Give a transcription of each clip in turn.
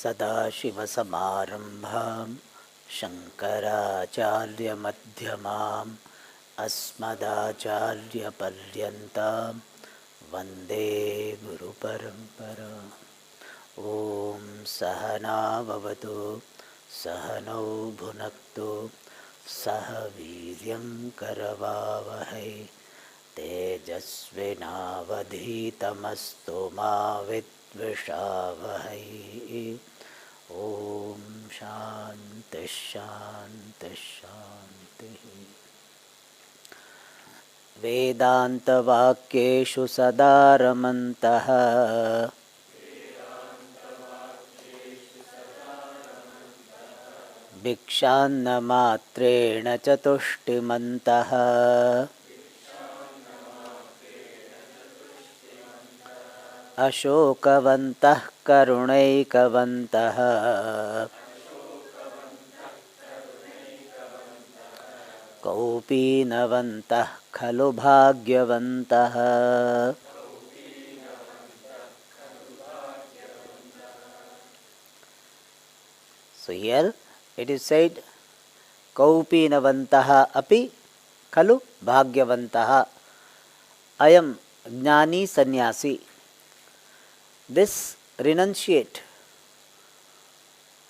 सदाशिवसमारम्भां शङ्कराचार्यमध्यमाम् अस्मदाचार्यपर्यन्तां वन्दे गुरुपरम्पराम्। ॐ सहनाववतु सहनौ भुनक्तु सह वीर्यं करवावहै तेजस्विनावधीतमस्तु मा विद्विषावहै। ॐ शान्ति शान्ति शान्तिः। वेदान्तवाक्येषु सदा रमन्तः भिक्षान्नमात्रेण च तुष्टिमन्तः। अशोकवन्तः करुणैकवन्तः कौपीनवन्तः खलु भाग्यवन्तः। So here it is said, Kaupinanpanchakam api khalu bhagyavantaha. I am jnani sannyasi. This renunciate,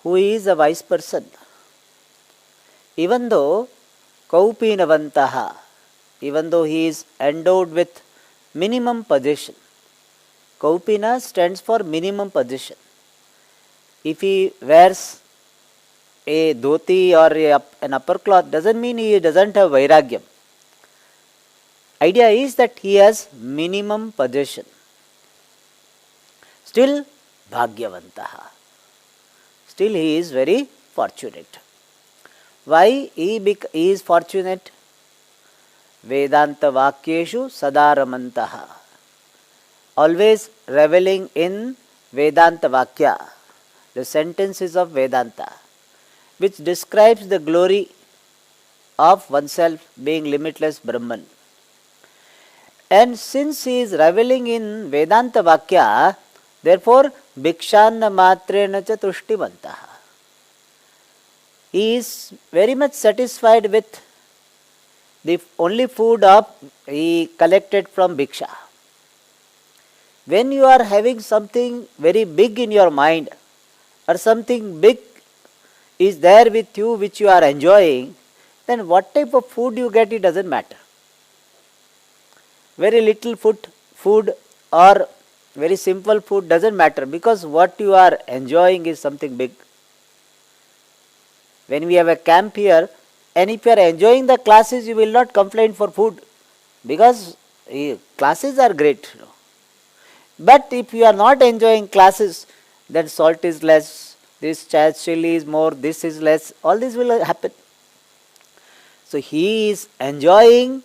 who is a wise person, even though Kaupinanpanchakam, even though he is endowed with minimum possession. Kaupina stands for minimum possession. If he wears a dhoti or an upper cloth, doesn't mean he doesn't have vairagyam. Idea is that he has minimum possession. Still bhagyavantaha. Still he is very fortunate. Why he is fortunate? Vedanta vakyeshu sadaramantaha. Always reveling in Vedanta vakya, the sentences of Vedanta, which describes the glory of oneself being limitless Brahman. And since he is reveling in Vedanta Vakya, therefore Bhikshanna Matrena cha Tushtimantaha. He is very much satisfied with the only food he collected from Bhiksha. When you are having something very big in your mind, or something big is there with you which you are enjoying, then what type of food you get, it doesn't matter. Very little food or very simple food doesn't matter, because what you are enjoying is something big. When we have a camp here, and if you are enjoying the classes, you will not complain for food, because classes are great. But if you are not enjoying classes, then salt is less, this chili is more, this is less, all this will happen. So he is enjoying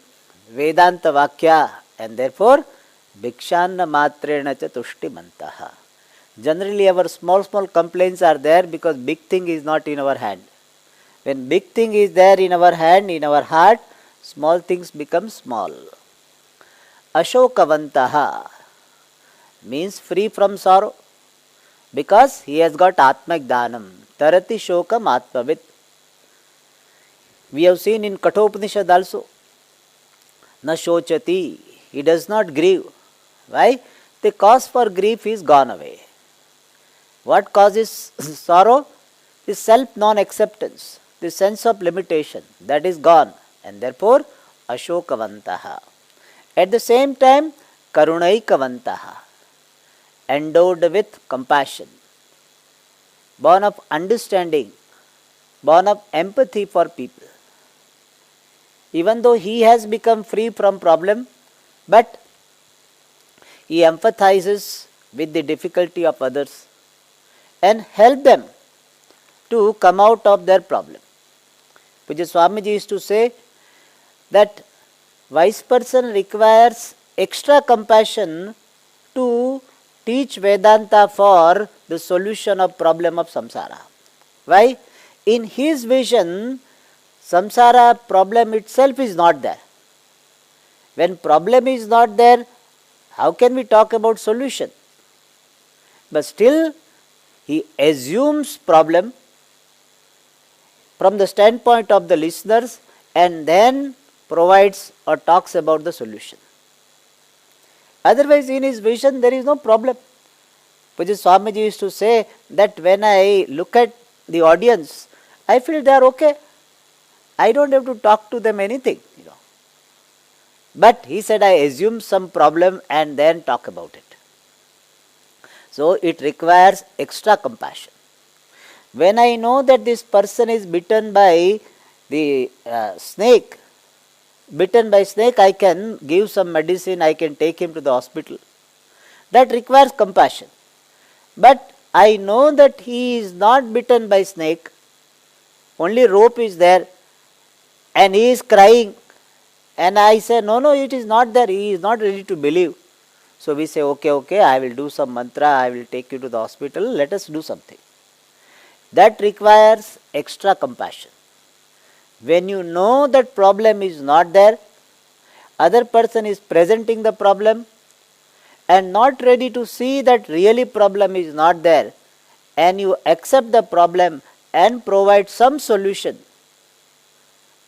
Vedanta Vakya, and therefore Bhikshanna Matrena cha Tushtimantaha. Generally our small complaints are there because big thing is not in our hand. When big thing is there in our hand, in our heart, small things become small. Ashokavantaha means free from sorrow, because he has got Atmak Dhanam. Tarati Shokam Atmavit. We have seen in Kathopanishad also. Na Shochati. He does not grieve. Why? The cause for grief is gone away. What causes sorrow? The self non-acceptance, the sense of limitation, that is gone, and therefore Ashokavantaha. At the same time, Karunaikavantaha, endowed with compassion, born of understanding, born of empathy for people. Even though he has become free from problem, but he empathizes with the difficulty of others and help them to come out of their problem. Puja Swamiji used to say that wise person requires extra compassion to teach Vedanta for the solution of problem of samsara. Why? In his vision, samsara problem itself is not there. When problem is not there, how can we talk about solution? But still, He assumes problem from the standpoint of the listeners and then provides or talks about the solution. Otherwise, in his vision, there is no problem. Puja Swamiji used to say that when I look at the audience, I feel they are okay. I don't have to talk to them anything. But he said, I assume some problem and then talk about it. So it requires extra compassion. When I know that this person is bitten by the snake, I can give some medicine, I can take him to the hospital. That requires compassion. But I know that he is not bitten by snake, only rope is there and he is crying. And I say, no, it is not there, he is not ready to believe. So we say, okay, I will do some mantra, I will take you to the hospital, let us do something. That requires extra compassion. When you know that problem is not there, other person is presenting the problem and not ready to see that really problem is not there, and you accept the problem and provide some solution,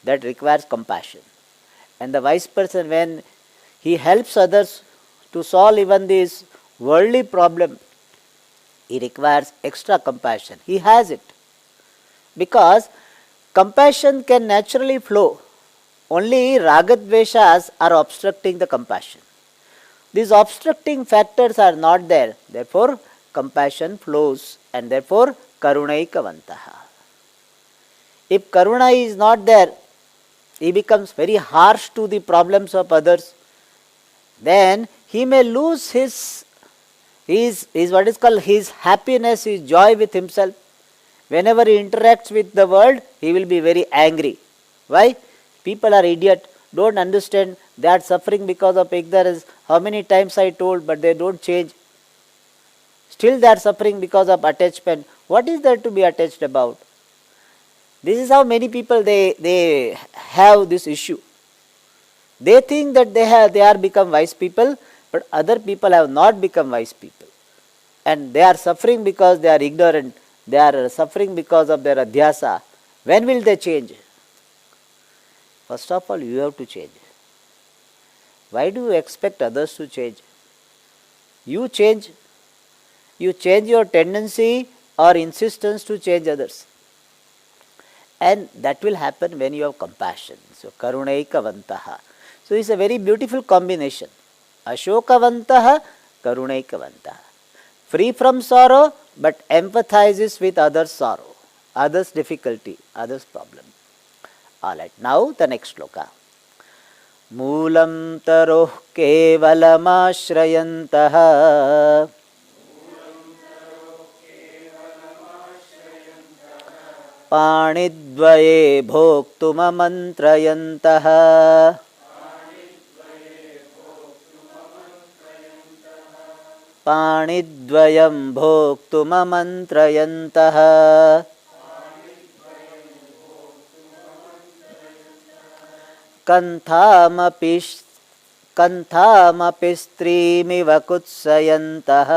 that requires compassion. And the wise person, when he helps others to solve even this worldly problem, he requires extra compassion. He has it. Because compassion can naturally flow. Only ragadveshas are obstructing the compassion. These obstructing factors are not there. Therefore, compassion flows and therefore karunaikavantaha. If karuna is not there, he becomes very harsh to the problems of others. Then he may lose his what is called his happiness, his joy with himself. Whenever he interacts with the world, he will be very angry. Why? People are idiot, don't understand, they are suffering because of ignorance. How many times I told, but they don't change. Still they are suffering because of attachment. What is there to be attached about? This is how many people they have this issue. They think that they are become wise people, but other people have not become wise people. And they are suffering because they are ignorant. They are suffering because of their adhyasa. When will they change? First of all, you have to change. Why do you expect others to change? You change. You change your tendency or insistence to change others. And that will happen when you have compassion. So, karunaikavantaha. So, it's a very beautiful combination. Ashokavantaha, karunaikavantaha. Free from sorrow, but empathizes with others' sorrow, others' difficulty, others' problem. Alright, now the next shloka. Moolam taroh kevalamashrayantaha पाणिद्वये भोक्तुममन्त्रयन्तः पाणिद्वयं भोक्तुममन्त्रयन्तः कन्थामपि स्त्रीमिव कुत्सयन्तः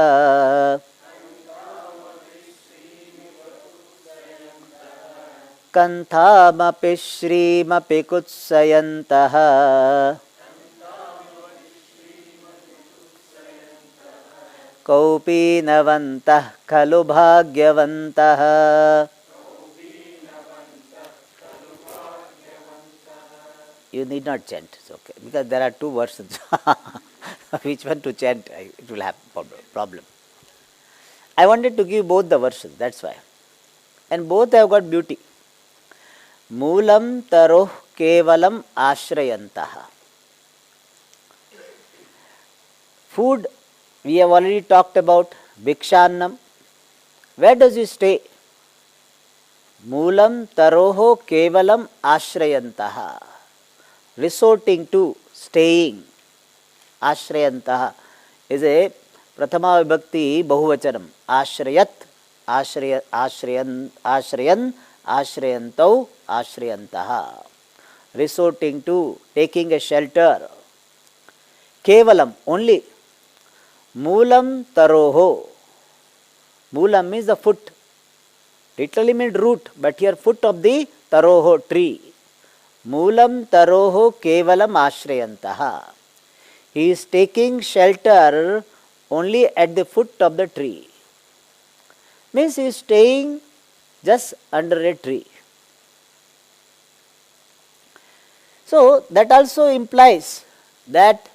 कन्थामपि श्रीमपि कुत्सयन्तः कौपीनवन्तः खलु भाग्यवन्तः. You need not chant, it's okay, because there are two versions. Which one to chant, it will have problem. I wanted to give both the versions, that's why. And both have got beauty. Moolam taroh kevalam ashrayantaha. Food, we have already talked about. Bhikshannam. Where does he stay? Moolam taroho kevalam ashrayantaha. Resorting to, staying. Ashrayantaha is a prathama vibhakti bahuvachanam. Ashrayat, ashrayan, ashrayantau, ashrayantaha. Resorting to, taking a shelter. Kevalam, only. Moolam taroho. Moolam means the foot. Literally means root, but here foot of the taroho tree. Moolam taroho kevalam ashrayantaha. He is taking shelter only at the foot of the tree. Means he is staying just under a tree. So that also implies that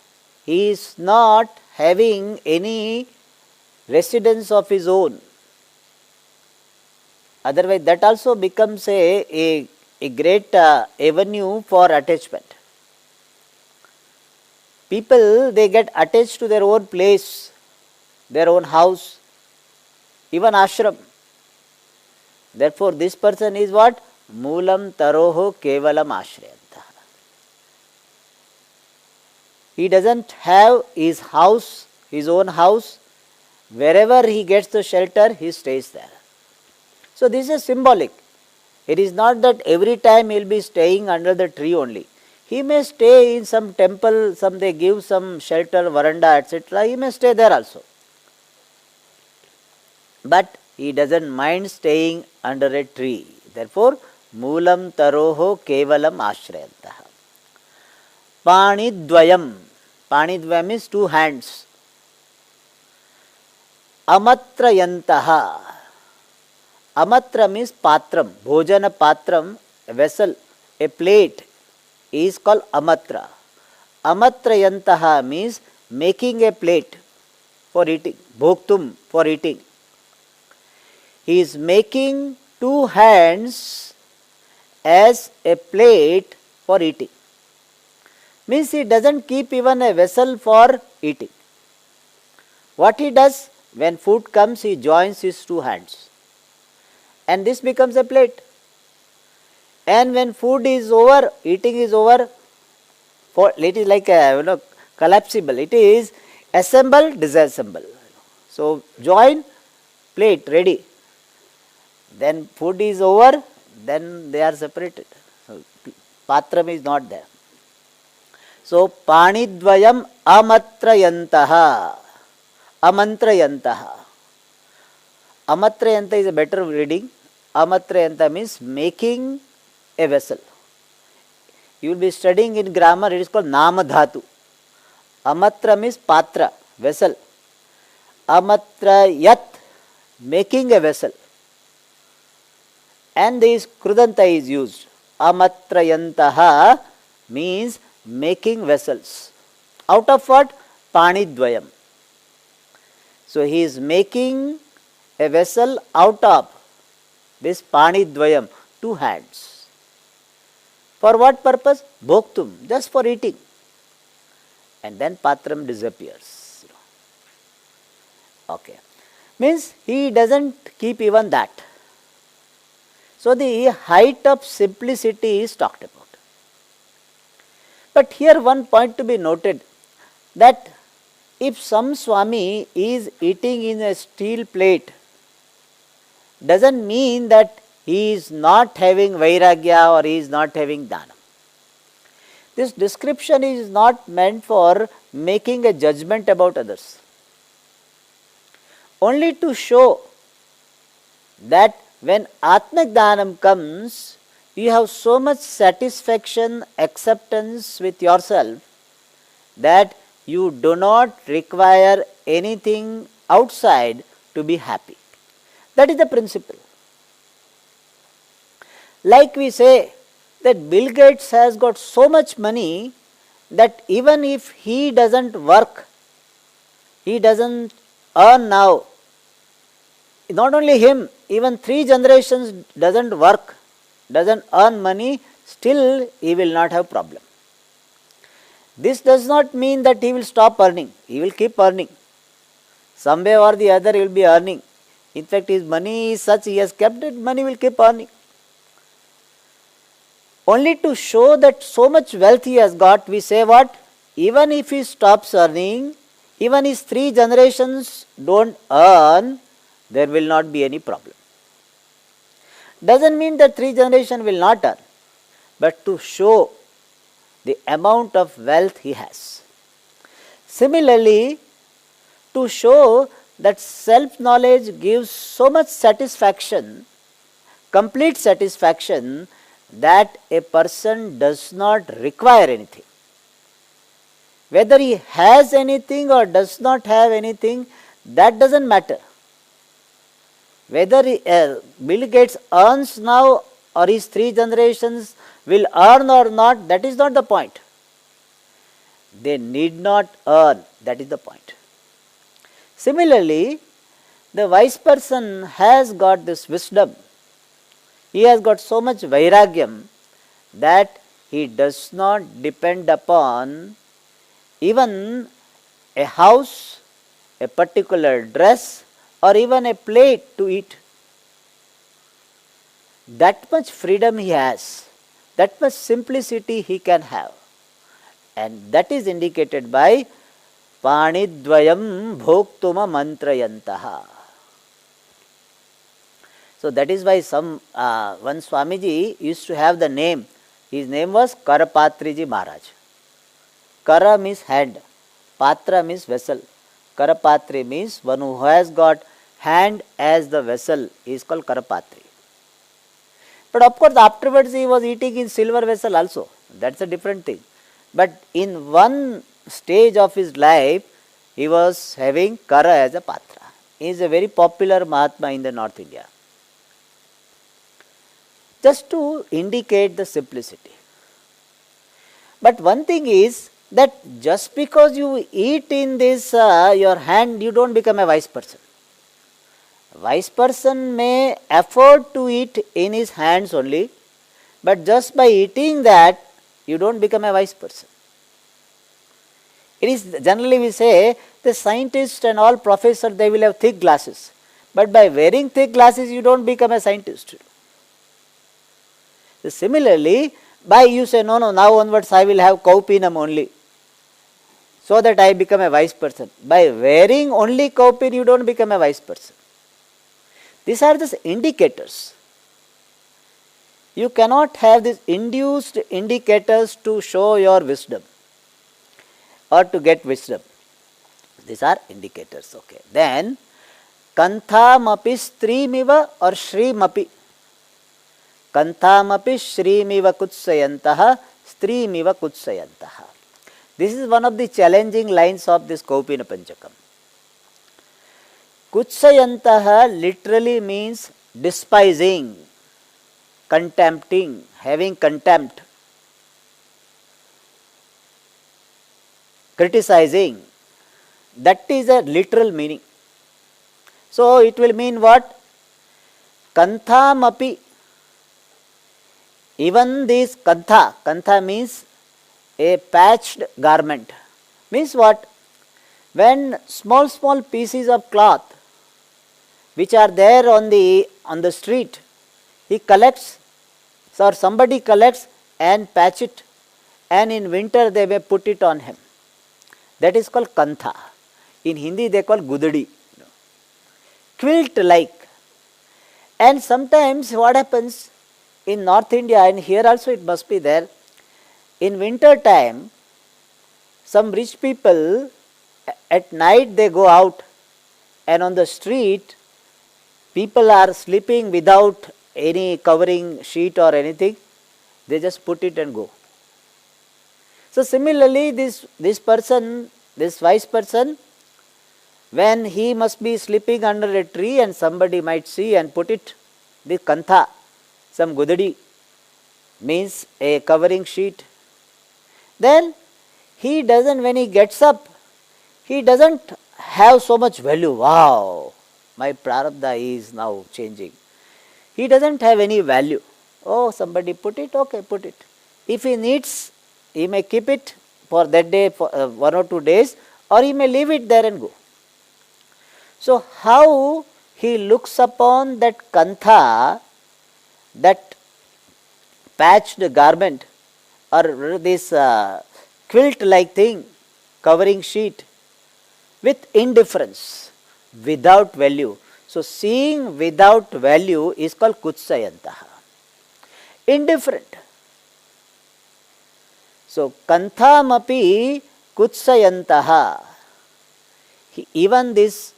he is not having any residence of his own. Otherwise that also becomes a great avenue for attachment. People, they get attached to their own place, their own house, even ashram. Therefore this person is what? Moolam taroho kevalam ashrayanta. He doesn't have his house, his own house. Wherever he gets the shelter, he stays there. So this is symbolic. It is not that every time he will be staying under the tree only. He may stay in some temple, some they give some shelter, veranda, etc. He may stay there also. But he doesn't mind staying under a tree. Therefore, Moolam taroho kevalam ashrayantaha. Panidvayam. Panidvayam is two hands. Amatrayantaha. Amatra means patram. Bhojana patram, a vessel, a plate is called amatra. Amatrayantaha means making a plate for eating. Bhoktum, for eating. He is making two hands as a plate for eating. Means he doesn't keep even a vessel for eating. What he does, when food comes, he joins his two hands. And this becomes a plate. And when food is over, eating is over, it is like a collapsible. It is assemble, disassemble. So join, plate, ready. Then food is over, then they are separated. So, patram is not there. So, panidvayam amatrayantaha. Amantrayantaha. Amatrayanta is a better reading. Amatrayanta means making a vessel. You will be studying in grammar, it is called namadhatu. Amatra means patra, vessel. Amatrayat, making a vessel. And this krudanta is used. Amatrayantaha means making vessels. Out of what? Panidvayam. So he is making a vessel out of this panidvayam, two hands. For what purpose? Bhoktum, just for eating. And then patram disappears. Okay. Means he doesn't keep even that. So the height of simplicity is talked about. But here one point to be noted, that if some Swami is eating in a steel plate, doesn't mean that he is not having vairagya or he is not having dana. This description is not meant for making a judgment about others. Only to show that when Atmak Dhanam comes, you have so much satisfaction, acceptance with yourself that you do not require anything outside to be happy. That is the principle. Like we say that Bill Gates has got so much money that even if he doesn't work, he doesn't earn now, not only him, even 3 generations doesn't work, doesn't earn money, still he will not have problem. This does not mean that he will stop earning. He will keep earning. Some way or the other he will be earning. In fact, his money is such, he has kept it, money will keep earning. Only to show that so much wealth he has got, we say what? Even if he stops earning, even his 3 generations don't earn, there will not be any problem. Doesn't mean that 3 generations will not earn, but to show the amount of wealth he has. Similarly, to show that self-knowledge gives so much satisfaction, complete satisfaction, that a person does not require anything. Whether he has anything or does not have anything, that doesn't matter. Whether Bill Gates earns now or his 3 generations will earn or not, that is not the point. They need not earn, that is the point. Similarly, the wise person has got this wisdom. He has got so much vairagyam that he does not depend upon even a house, a particular dress, or even a plate to eat. That much freedom he has, that much simplicity he can have. And that is indicated by Panidvayam Bhoktuma Mantrayantaha. So that is why one Swamiji used to have the name. His name was Karapatriji Maharaj. Kara means hand, Patra means vessel. Karapatri means one who has got hand as the vessel is called Karapatri. But of course afterwards he was eating in silver vessel also. That's a different thing. But in one stage of his life, he was having Kara as a Patra. He is a very popular Mahatma in the North India. Just to indicate the simplicity. But one thing is that just because you eat in this your hand, you don't become a wise person. A wise person may afford to eat in his hands only, but just by eating that, you don't become a wise person. It is generally we say the scientists and all professors, they will have thick glasses. But by wearing thick glasses, you don't become a scientist. So similarly, by you say, no, now onwards I will have Kaupinam only, so that I become a wise person. By wearing only Kaupin, you don't become a wise person. These are the indicators. You cannot have these induced indicators to show your wisdom or to get wisdom. These are indicators. Okay. Then, Kanthamapi Strimiva or Shrimapi. Kanthamapi Shrimiva Kutsayantaha Strimiva Kutsayantaha. This is one of the challenging lines of this Kaupinanpanchakam. Kutsayantaha literally means despising, contempting, having contempt, criticizing. That is a literal meaning. So it will mean what? Kanthamapi. Even this kantha means a patched garment. Means what? When small pieces of cloth which are there on the street, he collects, or somebody collects and patch it, and in winter they may put it on him. That is called kantha. In Hindi they call gudadi. Quilt like. And sometimes what happens in North India, and here also it must be there, in winter time, some rich people at night they go out, and on the street people are sleeping without any covering sheet or anything. They just put it and go. So similarly, this person, this wise person, when he must be sleeping under a tree and somebody might see and put it, the kantha, some gudadi, means a covering sheet, then he doesn't, when he gets up, he doesn't have so much value. Wow, my prarabdha is now changing. He doesn't have any value. Oh, somebody put it, okay, put it. If he needs, he may keep it for that day, for 1 or 2 days, or he may leave it there and go. So how he looks upon that kantha, that patched garment, or this quilt-like thing, covering sheet, with indifference, without value. So seeing without value is called kutsayantaha. Indifferent. So kanthamapi kutsayantaha. Even this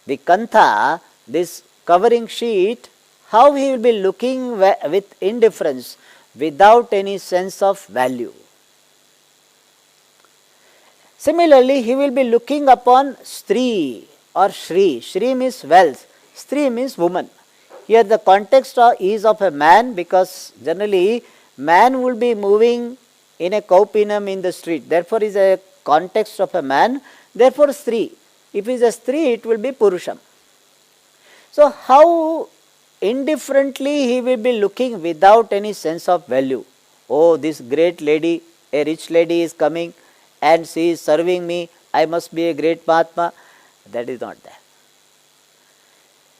The kantha, this covering sheet, how he will be looking with indifference, without any sense of value. Similarly, he will be looking upon Stri or Shri. Shri means wealth, Stri means woman. Here the context is of a man, because generally man will be moving in a Kaupinam in the street. Therefore is a context of a man. Therefore Stri. If it is a Stri, it will be Purusham. So how indifferently he will be looking without any sense of value. Oh, this great lady, a rich lady is coming and she is serving me, I must be a great Mahatma. That is not there.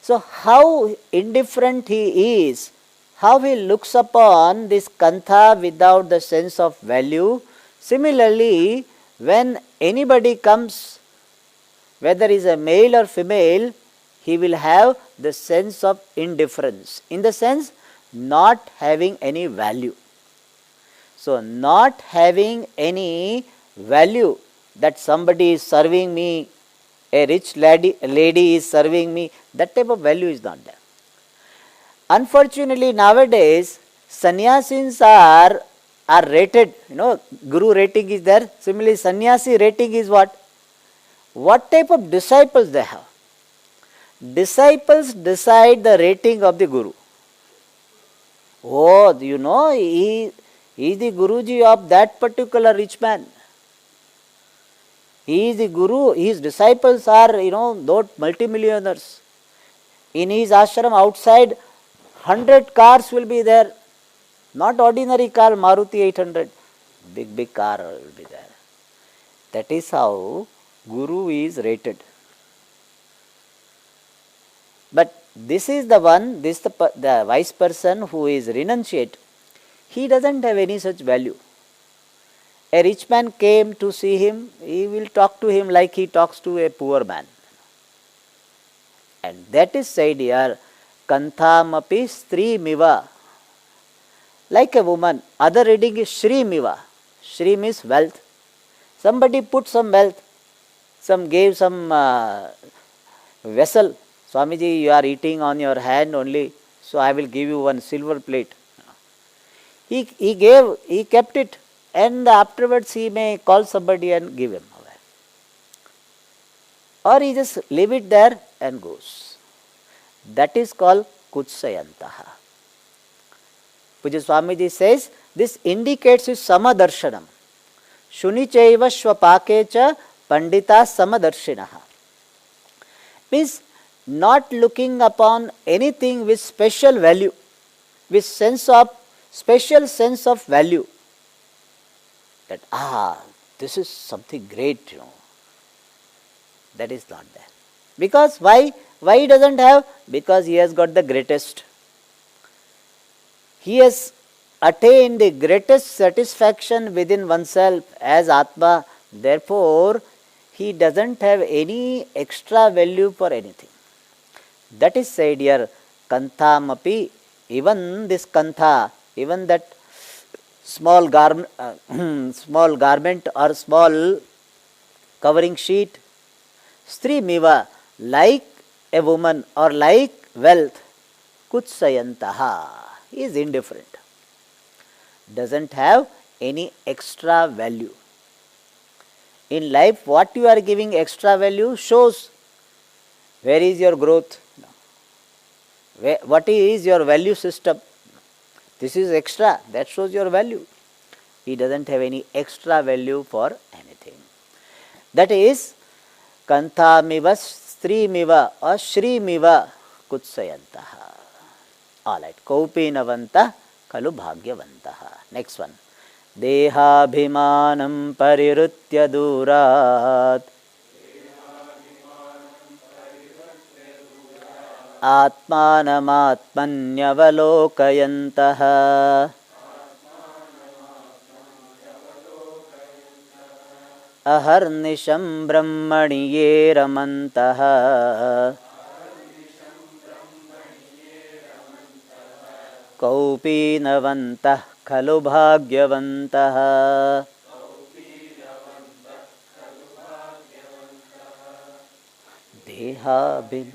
So how indifferent he is, how he looks upon this kantha without the sense of value. Similarly, when anybody comes, whether is a male or female, he will have the sense of indifference, in the sense not having any value. So not having any value, that somebody is serving me, a rich lady is serving me, that type of value is not there. Unfortunately, nowadays sannyasis are rated, guru rating is there. Similarly, sannyasi rating is what? What type of disciples they have? Disciples decide the rating of the guru. Oh, he is the Guruji of that particular rich man. He is the Guru, his disciples are, those multimillionaires. In his ashram outside, 100 cars will be there. Not ordinary car, Maruti 800. Big car will be there. That is how Guru is rated. But this is the one, the wise person who is renunciate. He doesn't have any such value. A rich man came to see him, he will talk to him like he talks to a poor man. And that is said here, Kanthamapi Stri Miva. Like a woman. Other reading is Shri Miva. Shri means wealth. Somebody put some wealth, gave some vessel. Swamiji, you are eating on your hand only, so I will give you one silver plate. He kept it. And afterwards he may call somebody and give him away. Or he just leave it there and goes. That is called Kutsayantaha. Puja Swamiji says, this indicates his Samadarshanam. Shunichaiva Shwapakecha Pandita Samadarshinaha. Means not looking upon anything with special value, with special sense of value. That, this is something great, That is not there. Because why? Why he doesn't have? Because he has got the greatest. He has attained the greatest satisfaction within oneself as Atma. Therefore, he doesn't have any extra value for anything. That is said here, Kanthamapi, even this Kantha, even that small garment or small covering sheet, Stri Miva, like a woman or like wealth, Kutsayantaha, is indifferent. Doesn't have any extra value. In life, what you are giving extra value shows where is your growth, what is your value system. This is extra, that shows your value. He doesn't have any extra value for anything. That is, Kantha miva, Stri miva or Shri miva Kutsayantaha. Alright, Kaupinavanta Kalu Bhagyavantaha. Next one. Dehabhimanam parirutya durat Atmanamatmanyavalokayantah Aharnisham brahmaniye ramantah Kaupinavantah Khalu Bhagyavantah Dehabhim.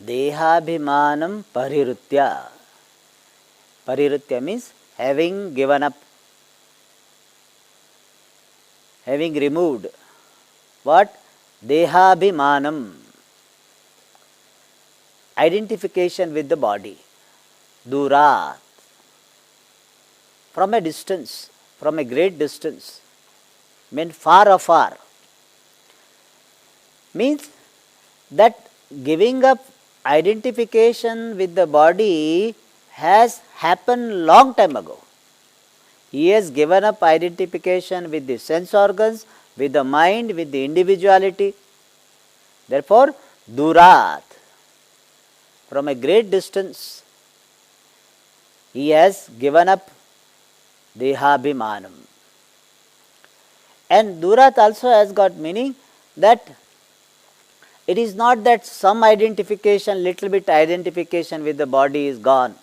Dehabhimanam parirutya. Parirutya means having given up, having removed. What? Dehabhimanam. Identification with the body. Durat. From a distance, from a great distance. Means far afar. Means that giving up identification with the body has happened long time ago. He has given up identification with the sense organs, with the mind, with the individuality. Therefore, Durat, from a great distance, he has given up Dehabhimanam. And Durat also has got meaning that it is not that some identification, little bit identification with the body is gone.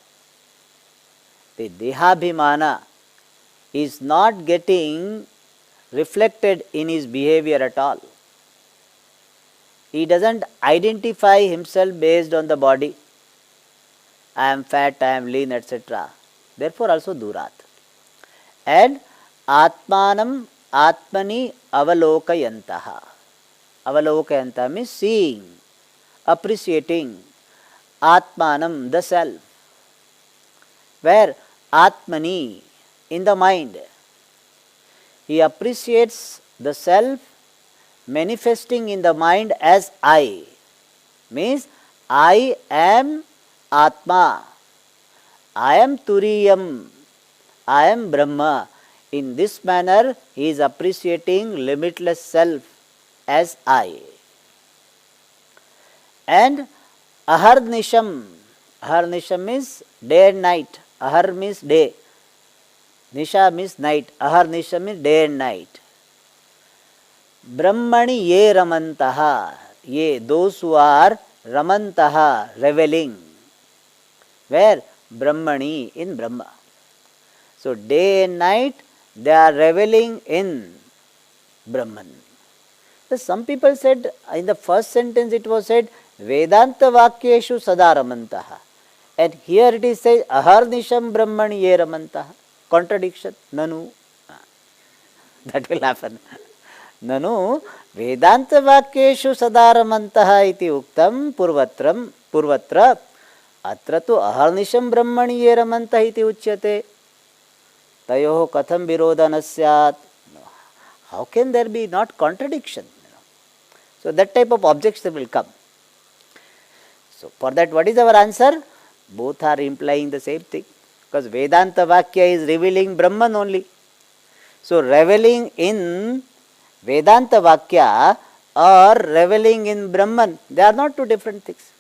The Dehabhimana is not getting reflected in his behavior at all. He doesn't identify himself based on the body. I am fat, I am lean, etc. Therefore also Durat. And Atmanam Atmani Avalokayantaha. Avalokayanta means seeing, appreciating. Atmanam, the self. Where? Atmani, in the mind. He appreciates the self manifesting in the mind as I. Means I am Atma. I am Turiyam. I am Brahma. In this manner, he is appreciating limitless self as I. And Aharnisham. Aharnisham means day and night. Ahar means day. Nisha means night. Aharnisham means day and night. Brahmani ye ramantaha. Ye, those who are ramantaha, reveling. Where? Brahmani, in Brahma. So day and night they are reveling in Brahman. So some people said, in the first sentence it was said, Vedanta Vakyeshu Sadaramantaha. And here it is said, Aharnisham Brahmani ye ramantaha. Contradiction. Nanu. That will happen. Nanu Vedanta Vakyeshu Sadaramantaha iti uktam purvatra atra tu Aharnisham Brahmani ye ramantaha iti uchyate. Tayoho katham virodha na syat. How can there be not contradiction? So that type of objection will come. So for that, what is our answer? Both are implying the same thing. Because Vedanta Vakya is revealing Brahman only. So reveling in Vedanta Vakya or reveling in Brahman, they are not two different things.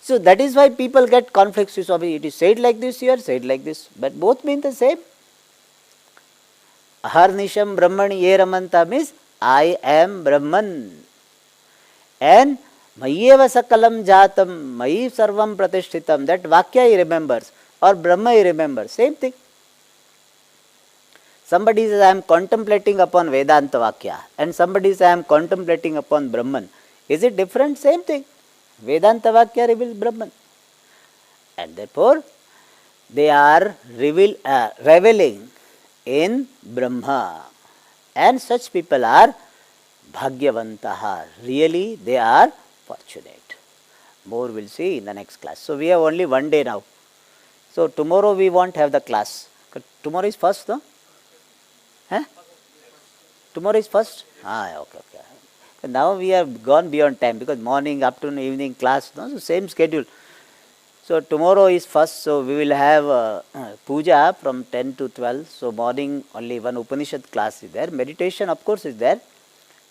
So that is why people get conflicts. It is said like this here, said like this. But both mean the same. Aharnisham Brahmani ye ramanta means I am Brahman. And Mayeva Sakalam Jatam, Mayi Sarvam Pratishtitam, that Vakya he remembers or Brahma he remembers. Same thing. Somebody says I am contemplating upon Vedanta Vakya and somebody says I am contemplating upon Brahman. Is it different? Same thing. Vedanta Vakya reveals Brahman. And therefore, they are reveling in Brahma. And such people are Bhagyavantaha. Really, they are fortunate. More we'll see in the next class. So we have only one day now. So tomorrow we won't have the class. Tomorrow is first, no? Huh? Tomorrow is first? Okay. Now we have gone beyond time because morning, afternoon, evening class, no? So same schedule. So tomorrow is first, so we will have puja from 10 to 12. So morning only one Upanishad class is there. Meditation of course is there.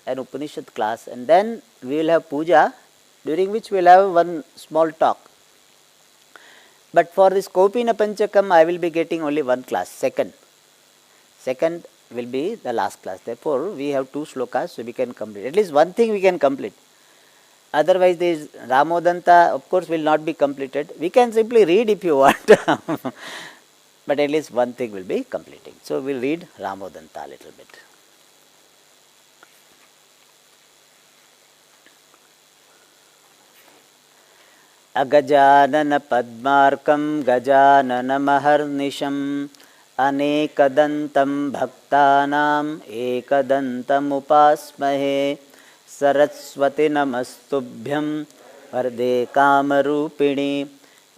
An Upanishad class. And then we will have puja, during which we will have one small talk. But for this Kaupinanpanchakam, I will be getting only one class, second will be the last class. Therefore, we have 2 slokas, so we can complete. At least one thing we can complete. Otherwise, this Ramodanta, of course, will not be completed. We can simply read if you want, but at least one thing will be completing. So, we will read Ramodanta a little bit. Agajānana padmārkam gajānana maharnisham anekadantam bhaktānam ekadantam upasmahe saraswati namastubhyam varde kamarupini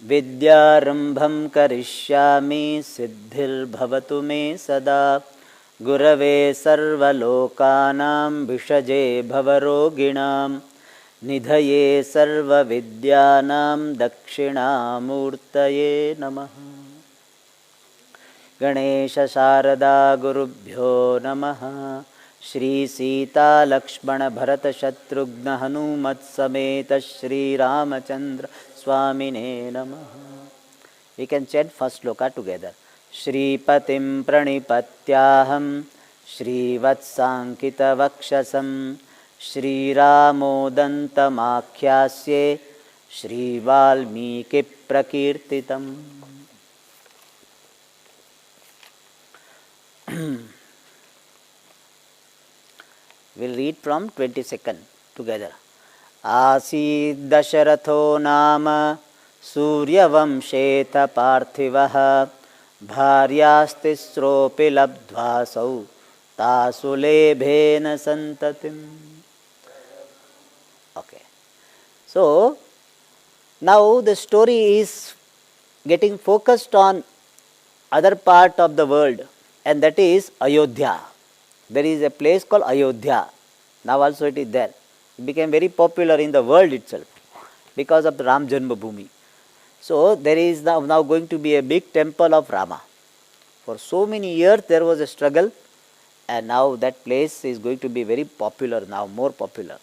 vidyārambham karishyāmi siddhir bhavatu me sada gurave sarvalokānam vishaje bhavaroginam निधये सर्वविद्यानां दक्षिणामूर्तये नमः. गणेश शारदा गुरुभ्यो नमः. श्री सीता लक्ष्मण भरत शत्रुघ्न हनुमत् समेत श्री रामचंद्र स्वामिने नमः. We can chant first sloka together. श्रीपतिं प्रणिपत्याहं श्रीवत्साङ्कितवक्षसं श्रीरामोदन्तमाख्यास्ये श्रीवाल्मीकिप्रकीर्तितम्. We'll read from 22nd together. आसीद् दशरथो नाम सूर्यवंशेत पार्थिवः भार्यास्तिस्रोऽपि लब्ध्वासौ तासुलेभेन सन्ततिम्. Okay. So, now the story is getting focused on other part of the world, and that is Ayodhya. There is a place called Ayodhya. Now also it is there. It became very popular in the world itself because of the Ram Janmabhoomi. So, there is now going to be a big temple of Rama. For so many years there was a struggle, and now that place is going to be very popular now, more popular.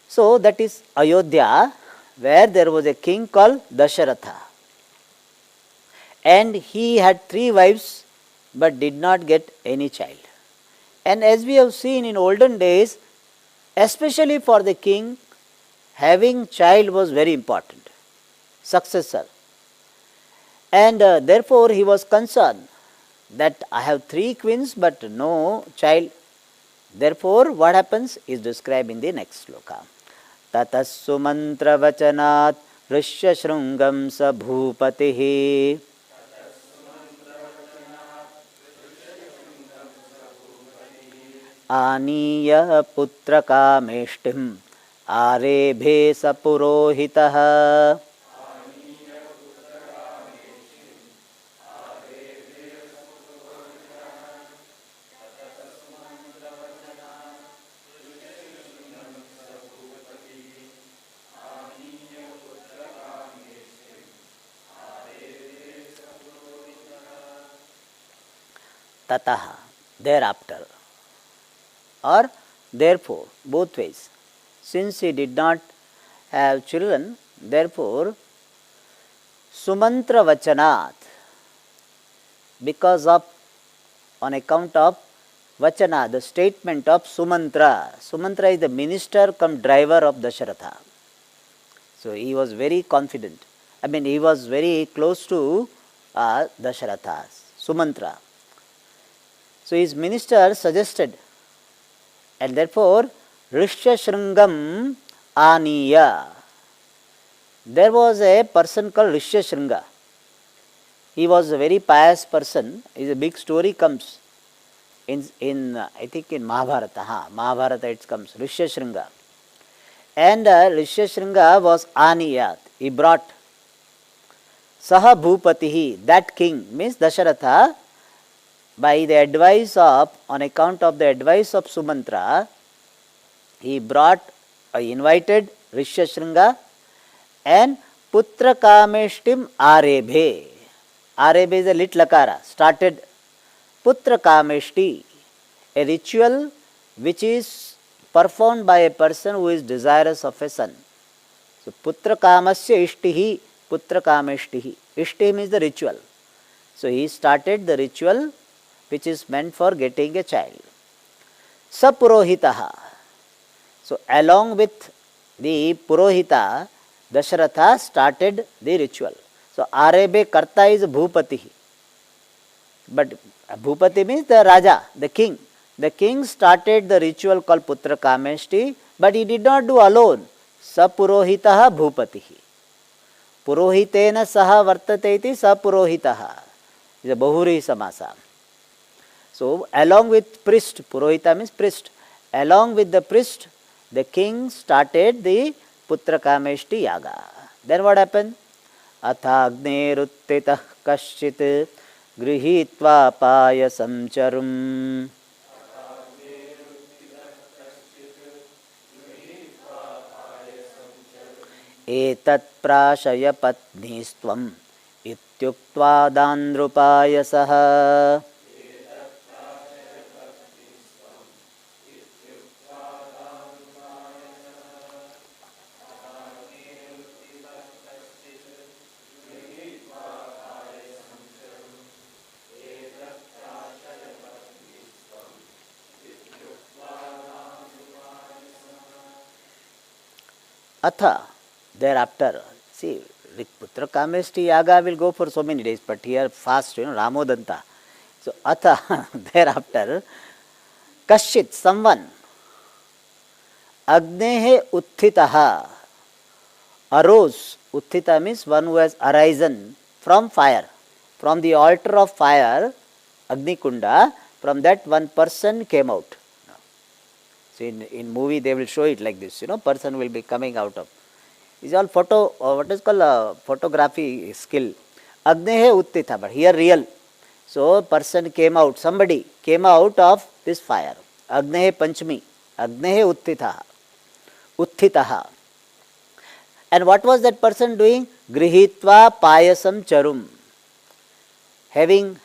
So, that is Ayodhya, where there was a king called Dasharatha. And he had 3 wives but did not get any child. And as we have seen in olden days, especially for the king, having child was very important, successor. And therefore he was concerned that I have 3 queens but no child. Therefore, what happens is described in the next sloka. Tatassu mantra vachanat rishya shrungam sa bhupatihi aniya putra kameshtim arebhe sa purohitah. Tataha, thereafter, or therefore, both ways. Since he did not have children, therefore, Sumantra Vachanat, because of, on account of Vachana, the statement of Sumantra. Sumantra is the minister come driver of Dasharatha. So, he was very confident. He was very close to Dasharatha, Sumantra. So, his minister suggested, and therefore, Rishya Shrungam Aniya. There was a person called Rishya Shringa. He was a very pious person. A big story comes in I think in Mahabharata. Mahabharata it comes, Rishya Shringa. And Rishya Shringa was Aniyat. He brought Saha Bhupatihi, that king, means Dasharatha, by the advice of, on account of the advice of Sumantra, he invited Rishya Shringa and Putra Kameshtim Arebhe. Arebhe is a lit lakara, started Putra Kameshti, a ritual which is performed by a person who is desirous of a son. So, Putra Kamasya Ishtihi, Putra Kameshtihi. Ishti means the ritual. So, he started the ritual which is meant for getting a child. Sapurohitaha. So along with the Purohita, Dasharatha started the ritual. So Arebe Karta is Bhupati. But Bhupati means the Raja, the king. The king started the ritual called Putra Kameshti, but he did not do alone. Sapurohitaha Bhupatihi. Purohitena saha vartate iti sapurohitaha. Is a Bahuri Samasa. So along with priest, Purohita means priest. Along with the priest, the king started the Putra Kameshti Yaga. Then what happened? Athagneruttitah kaschit grihitva payasam charum. Etat prashaya patnistvam ityuktva dandrupayasah. Atha, thereafter, see, with Putra Kameshti Yaga will go for so many days, but here fast, Ramodanta. So, Atha, thereafter, Kashit, someone, Agnehe Utthitaha, arose. Utthita means one who has arisen from fire. From the altar of fire, Agni Kunda, from that one person came out. So in movie they will show it like this, person will be coming out of. It's all what is called photography skill. Agnehe Uttita, but here real. So person came out, somebody came out of this fire. Agnehe Panchami, Agnehe Uttitaha. And what was that person doing? Grihitva payasam charum. Having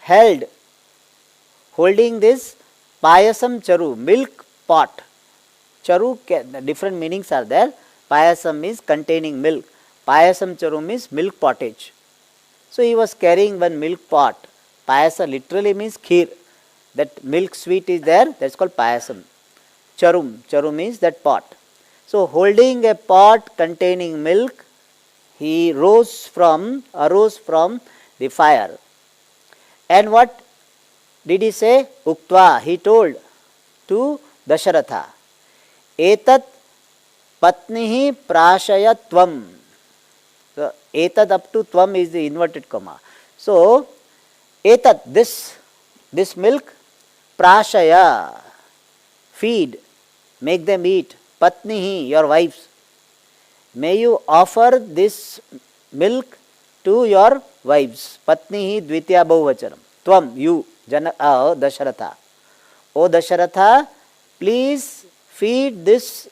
holding this payasam charu, milk pot. Charu, different meanings are there. Payasam means containing milk. Payasam charu means milk pottage. So he was carrying one milk pot. Payasa literally means kheer. That milk sweet is there, that's called payasam. Charu means that pot. So holding a pot containing milk, he arose from the fire. And what did he say? Uktva, he told to Dasharatha. Etat patnihi prashaya tvam. So, etat up to tvam is the inverted comma. So, etat, this milk, prashaya, feed, make them eat. Patnihi, your wives. May you offer this milk to your wives. Patnihi dvitiya bahuvachanam. Tvam, you, Dasharatha. O Dasharatha, please feed this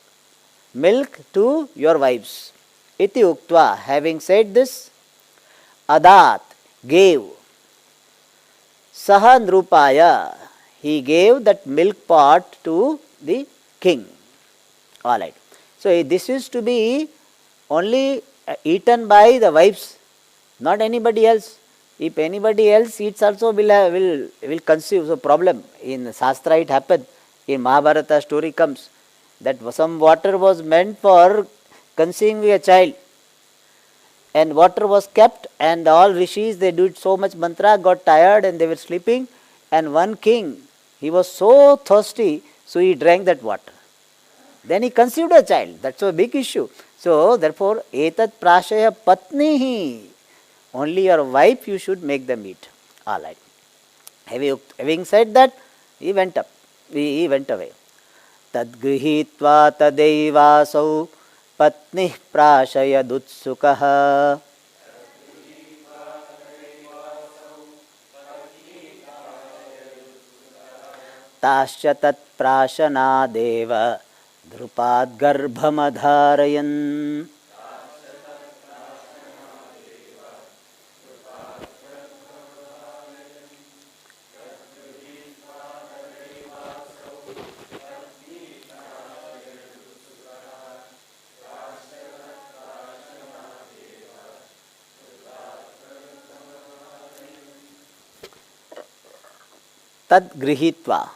milk to your wives. Iti uktva, having said this, adat, gave. Saha nrupaya, he gave that milk pot to the king. Alright. So this is to be only eaten by the wives, not anybody else. If anybody else eats also will conceive a problem. In Shastra it happened. In Mahabharata story comes that some water was meant for conceiving a child, and water was kept, and all rishis, they did so much mantra, got tired and they were sleeping, and one king, he was so thirsty, so he drank that water. Then he conceived a child. That's a big issue. So therefore, etat prashaya patnihi, only your wife you should make them eat. Alright. Having said that, he went up. He went away. Tad grihitva tadeivasau patnih prashaya dutsukaha. Tasya tat prashana deva drupad garbhamadharayan. Tad grihitva,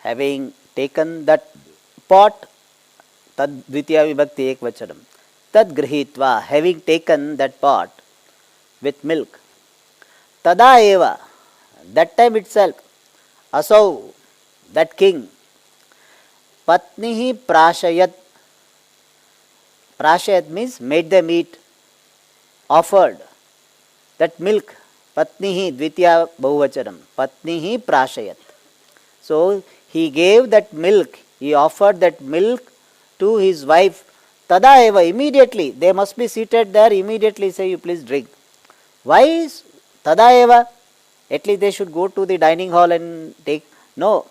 having taken that pot, tad dvitiya vibhakti ekvachanam. Tad grihitva, having taken that pot with milk. Tada eva, that time itself, asau, that king, patnihi prashayat. Prashayat means made them eat, offered that milk. Patnihi, dvitiya bahuvachanam. Patnihi prashayat. So he gave that milk, he offered that milk to his wife. Tada eva, immediately. They must be seated there, immediately say, you please drink. Why is tada eva? At least they should go to the dining hall and take. No.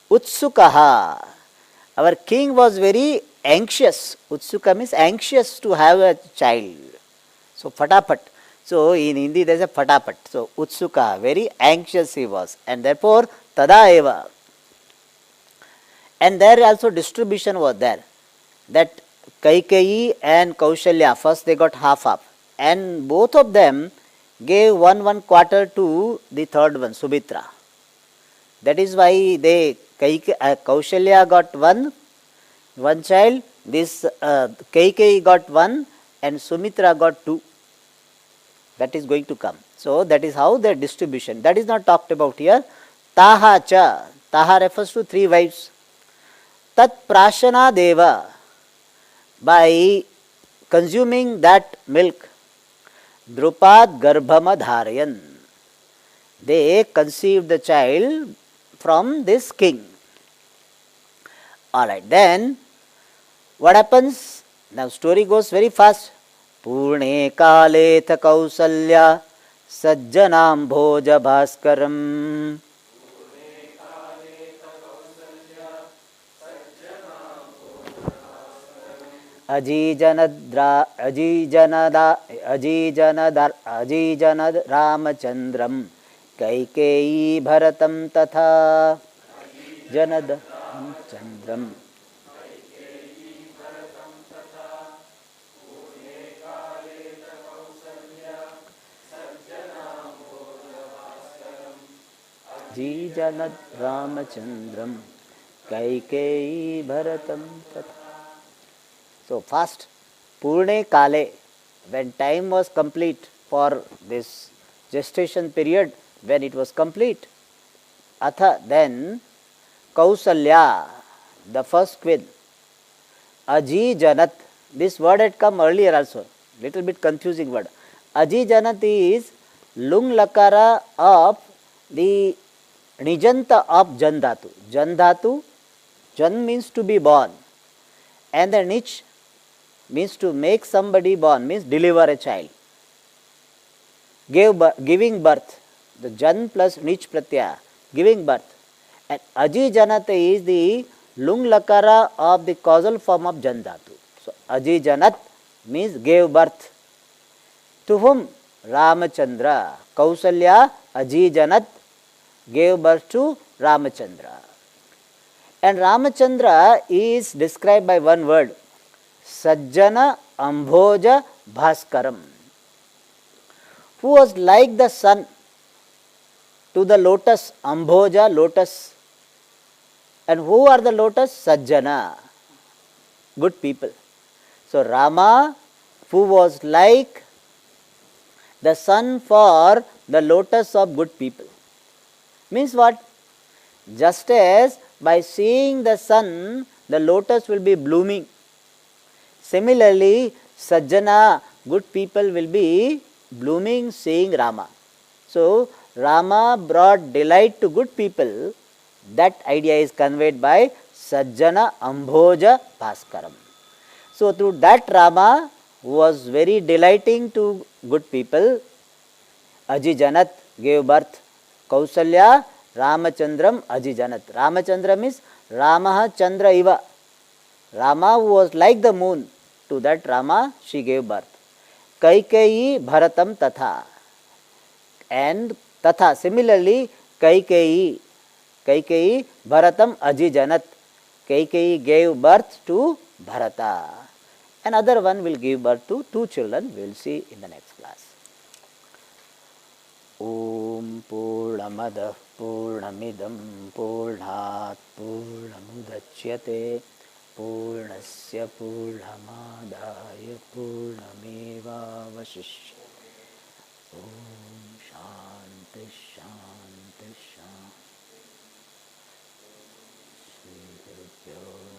Utsukaha. Our king was very anxious. Utsuka means anxious to have a child. So fatapat. So in Hindi there is a fatapat. So Utsuka, very anxious he was. And therefore tada eva. And there also distribution was there. That Kaikeyi and Kaushalya, first they got half. And both of them gave one quarter to the third one, Subitra. That is why they Kaushalya got one child, this Kaikeyi got one, and Sumitra got two. That is going to come. So that is how the distribution. That is not talked about here. Taha cha. Taha refers to three wives. Tat prashana deva. By consuming that milk, Drupad garbhama dharayan. They conceived the child from this king. Alright, then what happens? Now story goes very fast. Purne kale tha kausalya sajjanam bhoja bhaskaram. Ajijanad Ramachandram Kaikeyi Bharatam Tatha Janad Ramachandram. Ajijanad Ramachandram Kaikeyi Bharatam Tatha. So fast, Purne Kale, when time was complete for this gestation period, when it was complete, Atha, then Kausalya, the first queen, Aji Janat, this word had come earlier also, little bit confusing word. Aji Janat is lung lakara of the Nijanta of Jan Dhatu. Jan Dhatu, Jan means to be born, and the Nich means to make somebody born, means deliver a child. Giving birth, the Jan plus Nich pratyaya, giving birth. And Aji Janat is the lung lakara of the causal form of Jan Dhatu. So Aji Janat means gave birth. To whom? Ramachandra. Kausalya, Aji Janat, gave birth to Ramachandra. And Ramachandra is described by one word, Sajjana Ambhoja Bhaskaram, who was like the sun to the lotus, Ambhoja, lotus. And who are the lotus? Sajjana, good people. So Rama, who was like the sun for the lotus of good people. Means what? Just as by seeing the sun, the lotus will be blooming. Similarly, Sajjana, good people, will be blooming seeing Rama. So, Rama brought delight to good people. That idea is conveyed by Sajjana Ambhoja Bhaskaram. So, through that Rama, who was very delighting to good people, Aji Janat gave birth. Kausalya, Ramachandram, Aji Janat. Ramachandra means Ramaha Chandra Iva. Rama, who was like the moon, to that Rama she gave birth. Kaikeyi Bharatam Tatha. And Tatha, similarly, Kaikeyi Bharatam Aji Janat. Kaikeyi gave birth to Bharata. Another one will give birth to two children. We will see in the next class. Om Purnamadah Purnamidam Purnat Purnamudachyate Purnasya Purnamadaya Purnameva Vasishyate. Om Shanti Shanti Shanti. Shri Guru Pyo